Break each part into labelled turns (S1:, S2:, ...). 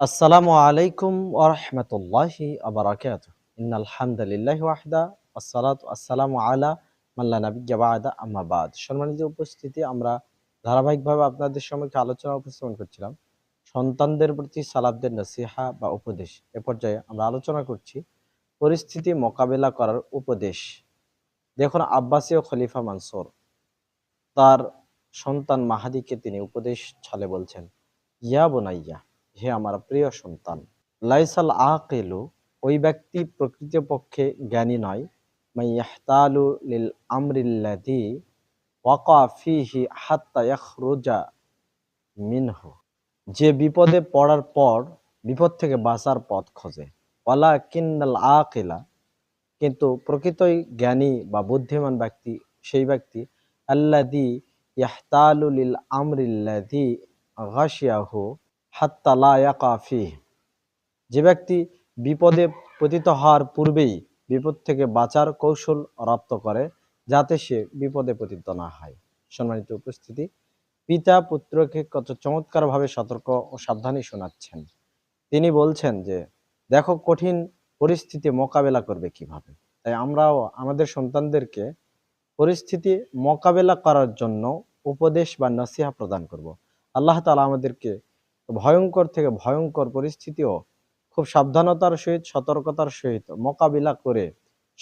S1: আসসালামু আলাইকুম ওয়া রাহমাতুল্লাহি ওয়া বারাকাতুহু। ইন্নাল হামদালিল্লাহি ওয়াহদা ওয়াসসালাতু ওয়াসসালামু আলা মান লা নাবিয়্যা বা'দা আম্মা বা'দ। সম্মানিত উপস্থিতি, আমরা ধারাবাহিকভাবে আপনাদের সম্মুখে আলোচনা উপস্থাপন করছিলাম সন্তানদের প্রতি সালাফদের নসিহা বা উপদেশ। এ পর্যায়ে আমরা আলোচনা করছি পরিস্থিতি মোকাবেলা করার উপদেশ। দেখুন, আব্বাসীয় খলিফা মানসুর তার সন্তান মাহাদিকে তিনি উপদেশ ছলে বলছেন, ইয়া বুনাইয়া, হে আমার প্রিয় সন্তান, লাইসাল আকিলু, ওই ব্যক্তি প্রকৃতপক্ষে জ্ঞানী নয়, মাইয়াহতালু লিল আমরিল্লাযী ওয়াকা ফীহি হাত্তা ইয়াখরুজা মিনহু, যে বিপদে পড়ার পর বিপদ থেকে বাঁচার পথ খোঁজে। ওয়ালাকিন্নাল আকিলা, কিন্তু প্রকৃতই জ্ঞানী বা বুদ্ধিমান ব্যক্তি সেই ব্যক্তি, আল্লাযী ইয়াহতালু লিল আমরিল্লাযী গাশিয়াহু হাত্তা লা ইয়াকা ফীহি, যে ব্যক্তি বিপদে পতিত হওয়ার পূর্বেই বিপদ থেকে বাঁচার কৌশল রপ্ত করে, যাতে সে বিপদে পতিত না হয়। সম্মানিত উপস্থিতি, পিতা পুত্রকে কত চমৎকারভাবে সতর্ক ও সাবধানী শোনাচ্ছেন। তিনি বলছেন যে, দেখো কঠিন পরিস্থিতি মোকাবেলা করবে কিভাবে। তাই আমরাও আমাদের সন্তানদেরকে পরিস্থিতি মোকাবেলা করার জন্য উপদেশ বা নসিহা প্রদান করব। আল্লাহ তাআলা আমাদেরকে ভয়ঙ্কর থেকে ভয়ঙ্কর পরিস্থিতিও খুব সাবধানতার সহিত, সতর্কতার সহিত মোকাবিলা করে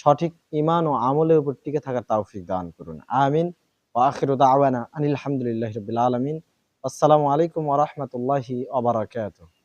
S1: সঠিক ঈমান ও আমলের উপর টিকে থাকার তৌফিক দান করুন। আমিন। ওয়া আখিরু দাওয়ানা আনিল হামদুলিল্লাহি রাব্বিল আলামিন। আসসালামু আলাইকুম ওয়া রাহমাতুল্লাহি ওয়া বারাকাতুহু।